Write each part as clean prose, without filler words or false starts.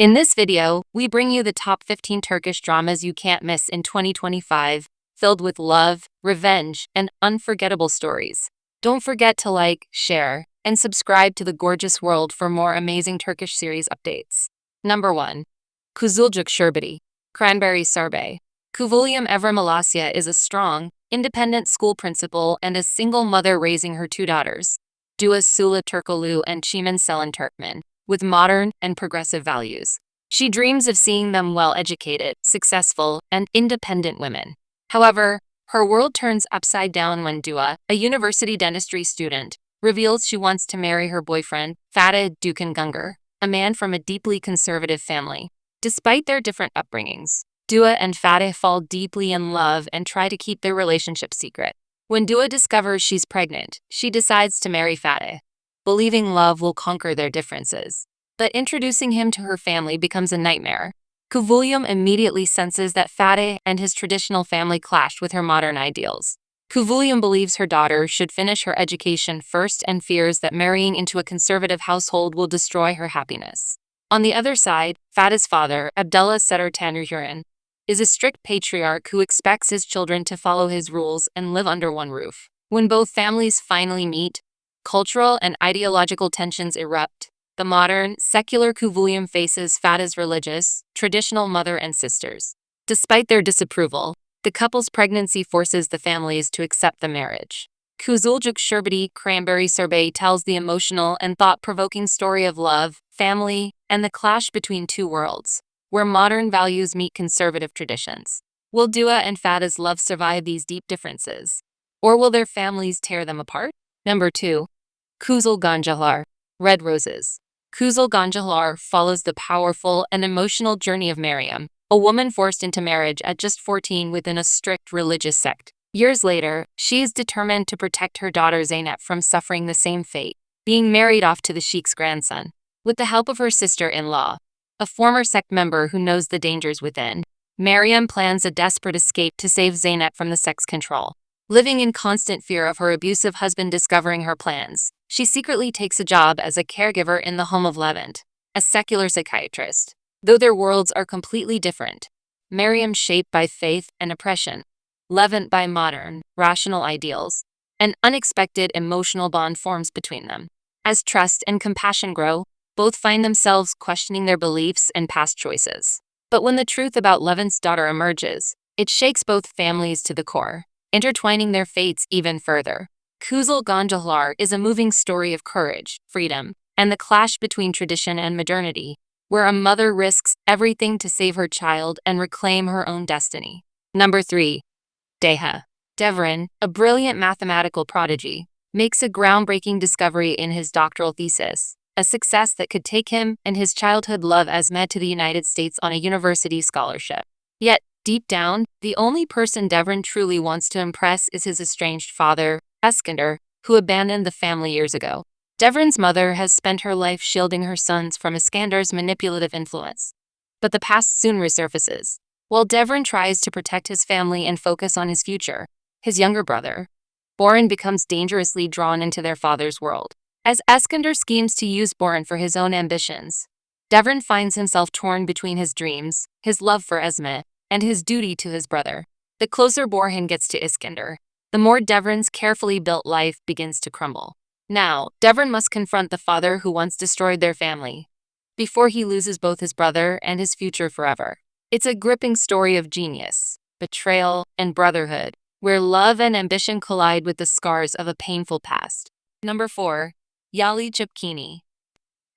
In this video, we bring you the top 15 Turkish dramas you can't miss in 2025, filled with love, revenge, and unforgettable stories. Don't forget to like, share, and subscribe to the gorgeous world for more amazing Turkish series updates. Number 1. Kizilcik Serbeti, Cranberry Sarbe. Kuzgun Malasya is a strong, independent school principal and a single mother raising her two daughters, Dua Sula Turkoglu and Chiman Selin Turkmen, with modern and progressive values. She dreams of seeing them well-educated, successful, and independent women. However, her world turns upside down when Dua, a university dentistry student, reveals she wants to marry her boyfriend, Fatih Dukan Gungar, a man from a deeply conservative family. Despite their different upbringings, Dua and Fatih fall deeply in love and try to keep their relationship secret. When Dua discovers she's pregnant, she decides to marry Fatih, believing love will conquer their differences. But introducing him to her family becomes a nightmare. Kuzgun immediately senses that Fatih and his traditional family clashed with her modern ideals. Kuzgun believes her daughter should finish her education first and fears that marrying into a conservative household will destroy her happiness. On the other side, Fatih's father, Abdullah Setter Tanrıhuran, is a strict patriarch who expects his children to follow his rules and live under one roof. When both families finally meet, cultural and ideological tensions erupt. The modern, secular Kuzgun faces Fatih's religious, traditional mother and sisters. Despite their disapproval, the couple's pregnancy forces the families to accept the marriage. Kizilcik Serbeti Cranberry Sarbe tells the emotional and thought-provoking story of love, family, and the clash between two worlds, where modern values meet conservative traditions. Will Dua and Fatih's love survive these deep differences? Or will their families tear them apart? Number 2. Kizil Goncalar, Red Roses. Kizil Goncalar follows the powerful and emotional journey of Meryem, a woman forced into marriage at just 14 within a strict religious sect. Years later, she is determined to protect her daughter Zeynep from suffering the same fate, being married off to the sheikh's grandson. With the help of her sister-in-law, a former sect member who knows the dangers within, Meryem plans a desperate escape to save Zeynep from the sect's control. Living in constant fear of her abusive husband discovering her plans, she secretly takes a job as a caregiver in the home of Levent, a secular psychiatrist. Though their worlds are completely different, Meryem shaped by faith and oppression, Levent by modern, rational ideals, an unexpected emotional bond forms between them. As trust and compassion grow, both find themselves questioning their beliefs and past choices. But when the truth about Levent's daughter emerges, it shakes both families to the core, intertwining their fates even further. Kizil Goncalar is a moving story of courage, freedom, and the clash between tradition and modernity, where a mother risks everything to save her child and reclaim her own destiny. Number 3. Deha. Devran, a brilliant mathematical prodigy, makes a groundbreaking discovery in his doctoral thesis, a success that could take him and his childhood love Azize to the United States on a university scholarship. Yet, deep down, the only person Devran truly wants to impress is his estranged father, Eskinder, who abandoned the family years ago. Devran's mother has spent her life shielding her sons from Iskandar's manipulative influence. But the past soon resurfaces. While Devran tries to protect his family and focus on his future, his younger brother, Boran, becomes dangerously drawn into their father's world. As Eskinder schemes to use Boran for his own ambitions, Devran finds himself torn between his dreams, his love for Esme, and his duty to his brother. The closer Boran gets to Iskandar, the more Devran's carefully built life begins to crumble. Now, Devran must confront the father who once destroyed their family, before he loses both his brother and his future forever. It's a gripping story of genius, betrayal, and brotherhood, where love and ambition collide with the scars of a painful past. Number 4. Yali Capkini.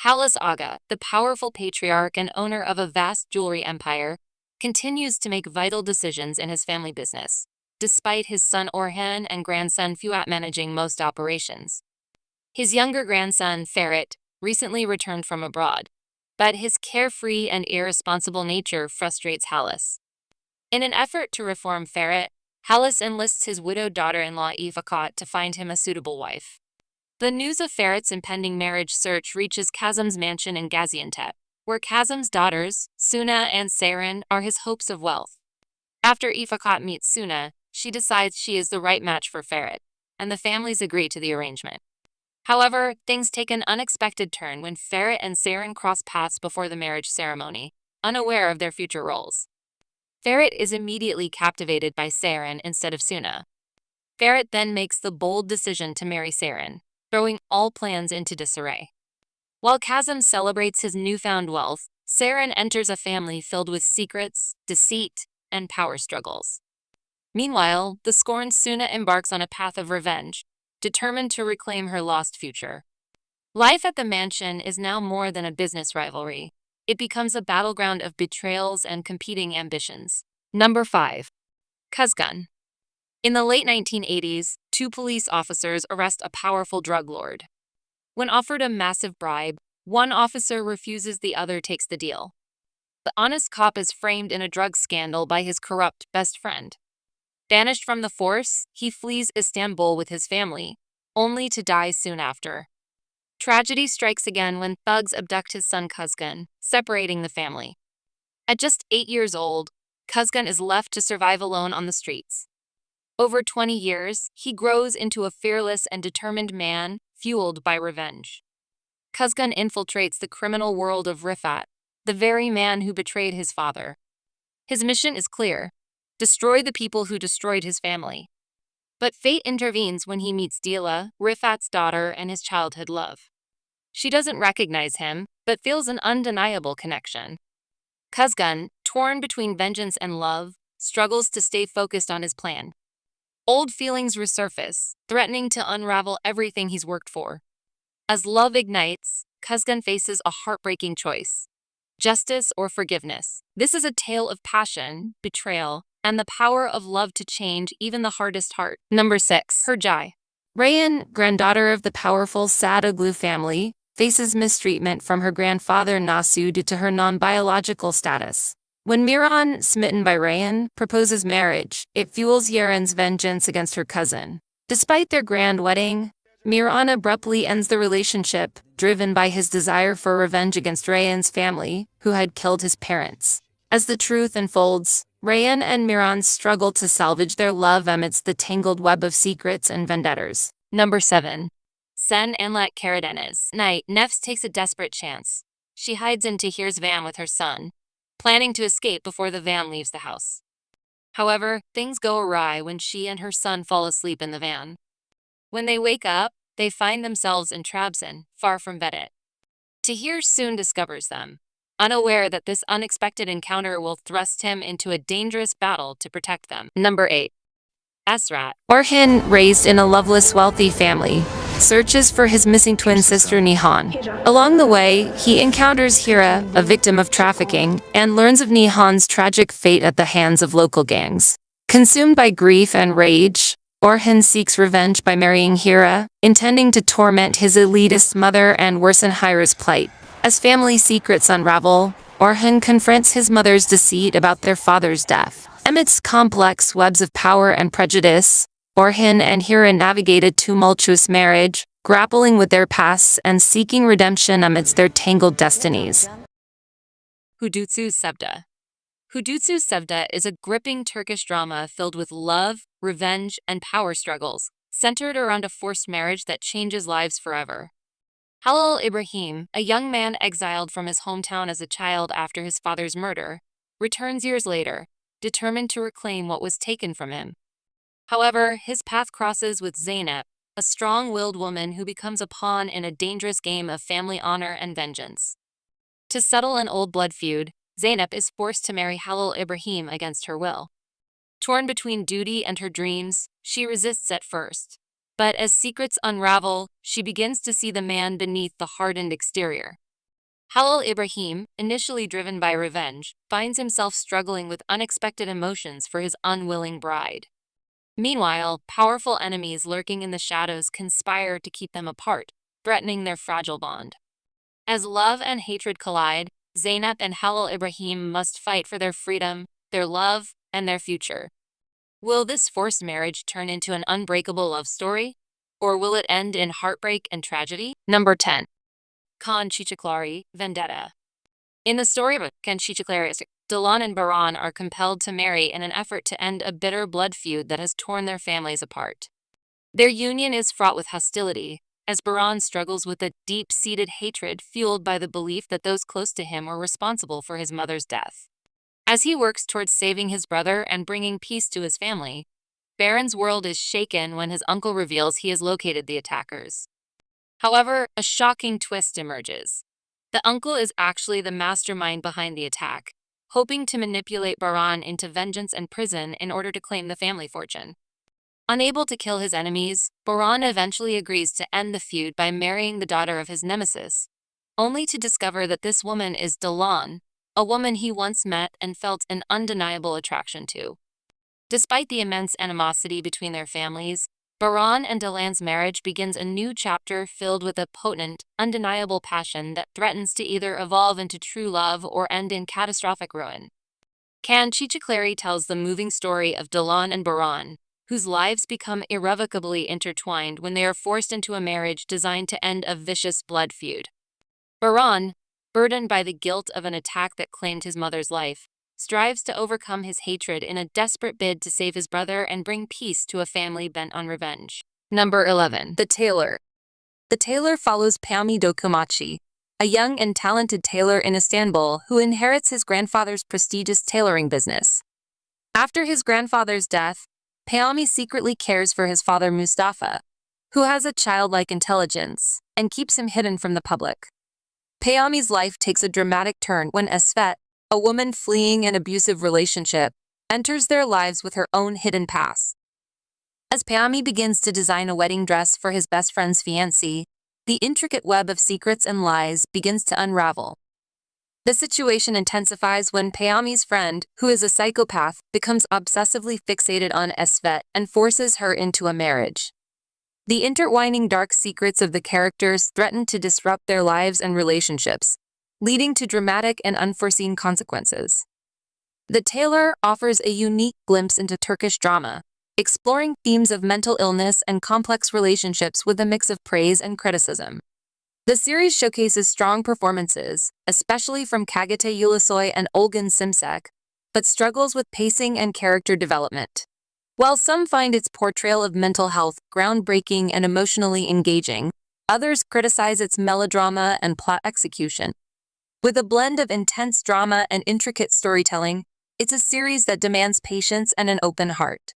Halis Aga, the powerful patriarch and owner of a vast jewelry empire, continues to make vital decisions in his family business, despite his son Orhan and grandson Fuat managing most operations. His younger grandson, Ferit, recently returned from abroad, but his carefree and irresponsible nature frustrates Halis. In an effort to reform Ferit, Halis enlists his widowed daughter-in-law Ifakat to find him a suitable wife. The news of Ferit's impending marriage search reaches Kazım's mansion in Gaziantep, where Kazım's daughters, Suna and Saren, are his hopes of wealth. After Ifakat meets Suna, she decides she is the right match for Ferit, and the families agree to the arrangement. However, things take an unexpected turn when Ferret and Saren cross paths before the marriage ceremony, unaware of their future roles. Ferret is immediately captivated by Saren instead of Suna. Ferret then makes the bold decision to marry Saren, throwing all plans into disarray. While Kazim celebrates his newfound wealth, Saren enters a family filled with secrets, deceit, and power struggles. Meanwhile, the scorned Suna embarks on a path of revenge, determined to reclaim her lost future. Life at the mansion is now more than a business rivalry. It becomes a battleground of betrayals and competing ambitions. Number 5. Kuzgun. In the late 1980s, two police officers arrest a powerful drug lord. When offered a massive bribe, one officer refuses, the other takes the deal. The honest cop is framed in a drug scandal by his corrupt best friend. Banished from the force, he flees Istanbul with his family, only to die soon after. Tragedy strikes again when thugs abduct his son Kuzgun, separating the family. At just 8 years old, Kuzgun is left to survive alone on the streets. Over 20 years, he grows into a fearless and determined man, fueled by revenge. Kuzgun infiltrates the criminal world of Rifat, the very man who betrayed his father. His mission is clear: destroy the people who destroyed his family. But fate intervenes when he meets Dila, Rifat's daughter and his childhood love. She doesn't recognize him, but feels an undeniable connection. Kuzgun, torn between vengeance and love, struggles to stay focused on his plan. Old feelings resurface, threatening to unravel everything he's worked for. As love ignites, Kuzgun faces a heartbreaking choice: justice or forgiveness. This is a tale of passion, betrayal, and the power of love to change even the hardest heart. Number 6. Hercai. Rayhan, granddaughter of the powerful Sadoglu family, faces mistreatment from her grandfather Nasu due to her non-biological status. When Miran, smitten by Rayhan, proposes marriage, it fuels Yaren's vengeance against her cousin. Despite their grand wedding, Miran abruptly ends the relationship, driven by his desire for revenge against Rayhan's family, who had killed his parents. As the truth unfolds, Rayhan and Miran struggle to salvage their love amidst the tangled web of secrets and vendettas. Number 7. Sen Anlat Karadeniz. Night, Nefs takes a desperate chance. She hides in Tahir's van with her son, planning to escape before the van leaves the house. However, things go awry when she and her son fall asleep in the van. When they wake up, they find themselves in Trabzon, far from Vedat. Tahir soon discovers them, unaware that this unexpected encounter will thrust him into a dangerous battle to protect them. Number 8. Esaret. Orhan, raised in a loveless, wealthy family, searches for his missing twin sister Nihan. Along the way, he encounters Hira, a victim of trafficking, and learns of Nihan's tragic fate at the hands of local gangs. Consumed by grief and rage, Orhan seeks revenge by marrying Hira, intending to torment his elitist mother and worsen Hira's plight. As family secrets unravel, Orhan confronts his mother's deceit about their father's death. Amidst complex webs of power and prejudice, Orhan and Hira navigate a tumultuous marriage, grappling with their pasts and seeking redemption amidst their tangled destinies. Hudutsuz Sevda. Hudutsuz Sevda is a gripping Turkish drama filled with love, revenge, and power struggles, centered around a forced marriage that changes lives forever. Halil Ibrahim, a young man exiled from his hometown as a child after his father's murder, returns years later, determined to reclaim what was taken from him. However, his path crosses with Zeynep, a strong-willed woman who becomes a pawn in a dangerous game of family honor and vengeance. To settle an old blood feud, Zeynep is forced to marry Halil Ibrahim against her will. Torn between duty and her dreams, she resists at first. But as secrets unravel, she begins to see the man beneath the hardened exterior. Halil Ibrahim, initially driven by revenge, finds himself struggling with unexpected emotions for his unwilling bride. Meanwhile, powerful enemies lurking in the shadows conspire to keep them apart, threatening their fragile bond. As love and hatred collide, Zeynep and Halil Ibrahim must fight for their freedom, their love, and their future. Will this forced marriage turn into an unbreakable love story? Or will it end in heartbreak and tragedy? Number 10. Kan Cicekleri, Vendetta. In the story of Kan Cicekleri, Dilan and Baran are compelled to marry in an effort to end a bitter blood feud that has torn their families apart. Their union is fraught with hostility, as Baran struggles with a deep-seated hatred fueled by the belief that those close to him were responsible for his mother's death. As he works towards saving his brother and bringing peace to his family, Baran's world is shaken when his uncle reveals he has located the attackers. However, a shocking twist emerges. The uncle is actually the mastermind behind the attack, hoping to manipulate Baran into vengeance and prison in order to claim the family fortune. Unable to kill his enemies, Baran eventually agrees to end the feud by marrying the daughter of his nemesis, only to discover that this woman is Dalan, a woman he once met and felt an undeniable attraction to. Despite the immense animosity between their families, Baran and Dalan's marriage begins a new chapter filled with a potent, undeniable passion that threatens to either evolve into true love or end in catastrophic ruin. Cicekleri tells the moving story of Dalan and Baran, whose lives become irrevocably intertwined when they are forced into a marriage designed to end a vicious blood feud. Baran, burdened by the guilt of an attack that claimed his mother's life, strives to overcome his hatred in a desperate bid to save his brother and bring peace to a family bent on revenge. Number 11. The Tailor. The Tailor follows Pami Dokumachi, a young and talented tailor in Istanbul who inherits his grandfather's prestigious tailoring business. After his grandfather's death, Pami secretly cares for his father Mustafa, who has a childlike intelligence, and keeps him hidden from the public. Pami's life takes a dramatic turn when Esaret, a woman fleeing an abusive relationship, enters their lives with her own hidden past. As Pami begins to design a wedding dress for his best friend's fiancé, the intricate web of secrets and lies begins to unravel. The situation intensifies when Pami's friend, who is a psychopath, becomes obsessively fixated on Esaret and forces her into a marriage. The intertwining dark secrets of the characters threaten to disrupt their lives and relationships, leading to dramatic and unforeseen consequences. The Tailor offers a unique glimpse into Turkish drama, exploring themes of mental illness and complex relationships with a mix of praise and criticism. The series showcases strong performances, especially from Kagite Ulusoy and Olgun Simsek, but struggles with pacing and character development. While some find its portrayal of mental health groundbreaking and emotionally engaging, others criticize its melodrama and plot execution. With a blend of intense drama and intricate storytelling, it's a series that demands patience and an open heart.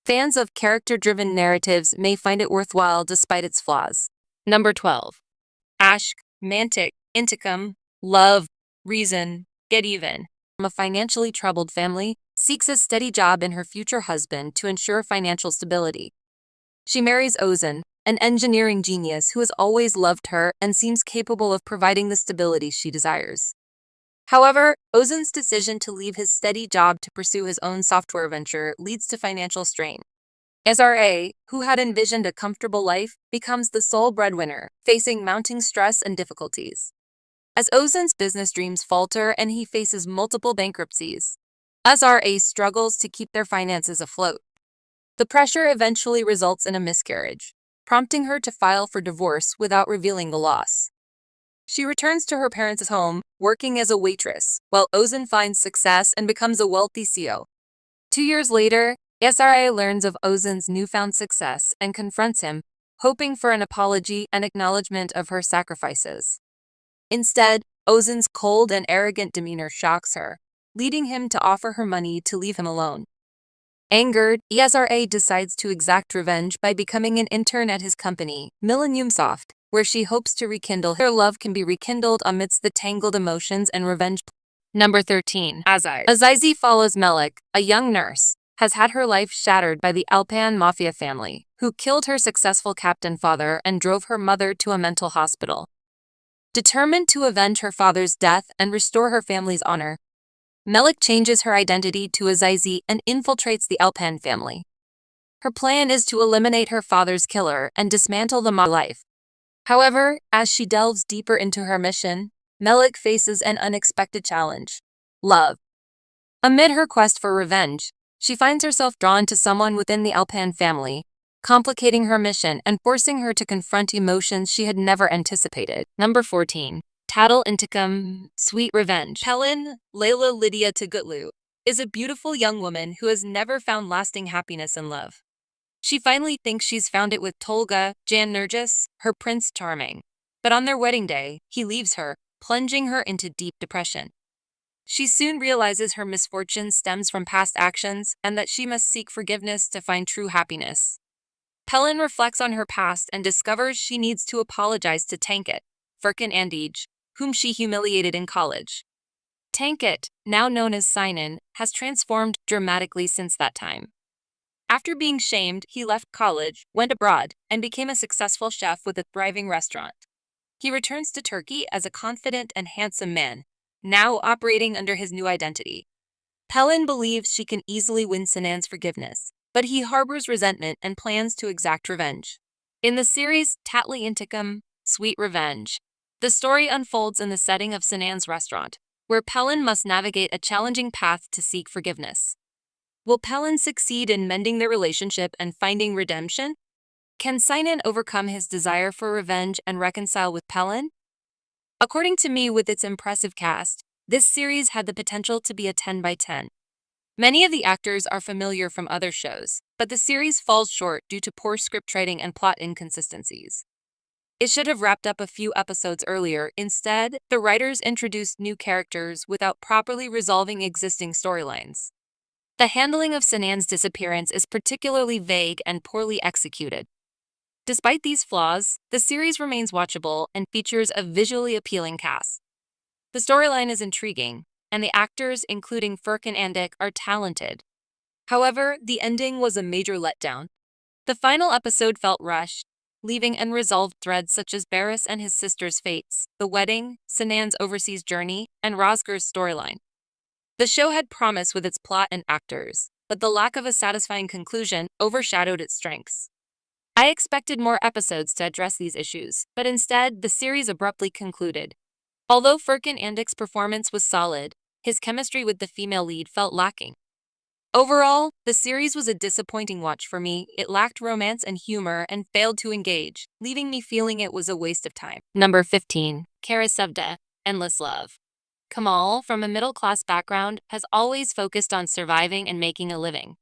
Fans of character-driven narratives may find it worthwhile despite its flaws. Number 12. Mantik Intikam, Love, Reason, Get Even. From a financially troubled family, seeks a steady job in her future husband to ensure financial stability. She marries Ozan, an engineering genius who has always loved her and seems capable of providing the stability she desires. However, Ozan's decision to leave his steady job to pursue his own software venture leads to financial strain. Esaret, who had envisioned a comfortable life, becomes the sole breadwinner, facing mounting stress and difficulties. As Ozan's business dreams falter and he faces multiple bankruptcies, Esaret struggles to keep their finances afloat. The pressure eventually results in a miscarriage, prompting her to file for divorce without revealing the loss. She returns to her parents' home, working as a waitress, while Ozan finds success and becomes a wealthy CEO. 2 years later, Esaret learns of Ozan's newfound success and confronts him, hoping for an apology and acknowledgement of her sacrifices. Instead, Ozan's cold and arrogant demeanor shocks her, leading him to offer her money to leave him alone. Angered, Esaret decides to exact revenge by becoming an intern at his company, Millennium Soft, where she hopes to rekindle their love can be rekindled amidst the tangled emotions and revenge. Number 13. Azize follows Melik, a young nurse, has had her life shattered by the Alpan mafia family, who killed her successful captain father and drove her mother to a mental hospital. Determined to avenge her father's death and restore her family's honor, Melik changes her identity to Azize and infiltrates the Alpan family. Her plan is to eliminate her father's killer and dismantle the mafia life. However, as she delves deeper into her mission, Melik faces an unexpected challenge: love. Amid her quest for revenge, she finds herself drawn to someone within the Alpan family, complicating her mission and forcing her to confront emotions she had never anticipated. Number 14. Tatli Intikam, Sweet Revenge. Pelin, Layla Lydia Tegutlu, is a beautiful young woman who has never found lasting happiness in love. She finally thinks she's found it with Tolga Jan Nergis, her Prince Charming. But on their wedding day, he leaves her, plunging her into deep depression. She soon realizes her misfortune stems from past actions and that she must seek forgiveness to find true happiness. Pelin reflects on her past and discovers she needs to apologize to Tankit, Furkan Andij, whom she humiliated in college. Tankit, now known as Sinan, has transformed dramatically since that time. After being shamed, he left college, went abroad, and became a successful chef with a thriving restaurant. He returns to Turkey as a confident and handsome man, now operating under his new identity. Pelin believes she can easily win Sinan's forgiveness, but he harbors resentment and plans to exact revenge. In the series Tatli Intikam, Sweet Revenge, the story unfolds in the setting of Sinan's restaurant, where Pelin must navigate a challenging path to seek forgiveness. Will Pelin succeed in mending their relationship and finding redemption? Can Sinan overcome his desire for revenge and reconcile with Pelin? According to me, with its impressive cast, this series had the potential to be a 10 by 10. Many of the actors are familiar from other shows, but the series falls short due to poor scriptwriting and plot inconsistencies. It should have wrapped up a few episodes earlier. Instead, the writers introduced new characters without properly resolving existing storylines. The handling of Sinan's disappearance is particularly vague and poorly executed. Despite these flaws, the series remains watchable and features a visually appealing cast. The storyline is intriguing, and the actors, including Furkan Andij, are talented. However, the ending was a major letdown. The final episode felt rushed, leaving unresolved threads such as Barris and his sister's fates, the wedding, Sinan's overseas journey, and Rosger's storyline. The show had promise with its plot and actors, but the lack of a satisfying conclusion overshadowed its strengths. I expected more episodes to address these issues, but instead, the series abruptly concluded. Although Furkan Andij's performance was solid, his chemistry with the female lead felt lacking. Overall, the series was a disappointing watch for me. It lacked romance and humor and failed to engage, leaving me feeling it was a waste of time. Number 15. Kara Sevda, Endless Love. Kamal, from a middle-class background, has always focused on surviving and making a living.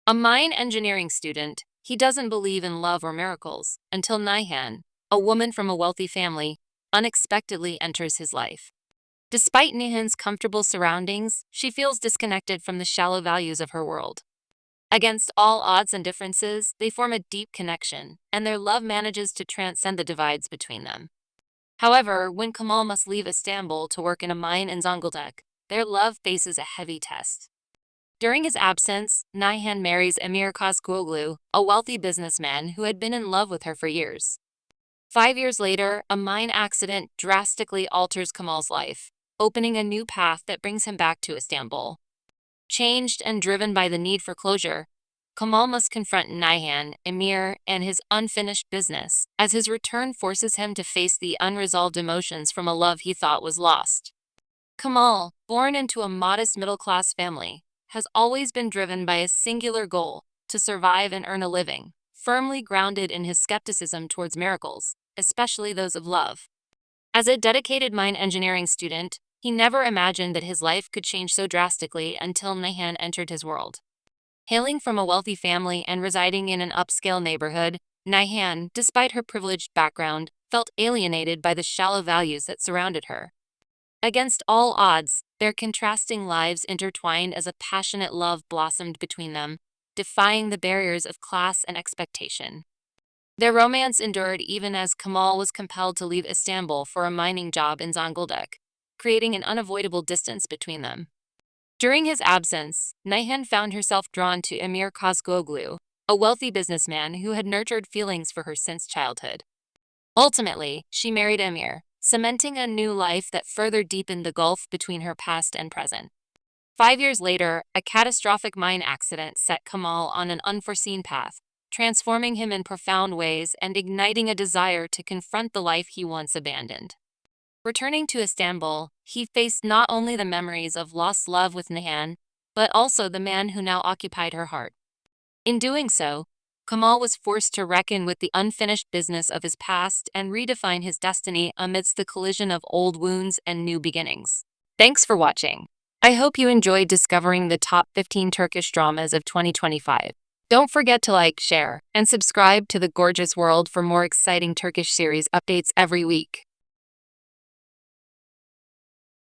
A mine engineering student, he doesn't believe in love or miracles until Nihan, a woman from a wealthy family, unexpectedly enters his life. Despite Nihan's comfortable surroundings, she feels disconnected from the shallow values of her world. Against all odds and differences, they form a deep connection, and their love manages to transcend the divides between them. However, when Kamal must leave Istanbul to work in a mine in Zonguldak, their love faces a heavy test. During his absence, Nihan marries Emir Kuzgun, a wealthy businessman who had been in love with her for years. 5 years later, a mine accident drastically alters Kamal's life, opening a new path that brings him back to Istanbul. Changed and driven by the need for closure, Kamal must confront Nihan, Emir, and his unfinished business, as his return forces him to face the unresolved emotions from a love he thought was lost. Kamal, born into a modest middle-class family, has always been driven by a singular goal: to survive and earn a living, firmly grounded in his skepticism towards miracles, especially those of love. As a dedicated mine engineering student, he never imagined that his life could change so drastically until Nihan entered his world. Hailing from a wealthy family and residing in an upscale neighborhood, Nihan, despite her privileged background, felt alienated by the shallow values that surrounded her. Against all odds, their contrasting lives intertwined as a passionate love blossomed between them, defying the barriers of class and expectation. Their romance endured even as Kamal was compelled to leave Istanbul for a mining job in Zonguldak, creating an unavoidable distance between them. During his absence, Nihan found herself drawn to Emir Kuzgun, a wealthy businessman who had nurtured feelings for her since childhood. Ultimately, she married Emir, cementing a new life that further deepened the gulf between her past and present. 5 years later, a catastrophic mine accident set Kamal on an unforeseen path, transforming him in profound ways and igniting a desire to confront the life he once abandoned. Returning to Istanbul, he faced not only the memories of lost love with Nihan, but also the man who now occupied her heart. In doing so, Kamal was forced to reckon with the unfinished business of his past and redefine his destiny amidst the collision of old wounds and new beginnings. Thanks for watching. I hope you enjoyed discovering the top 15 Turkish dramas of 2025. Don't forget to like, share, and subscribe to the gorgeous world for more exciting Turkish series updates every week.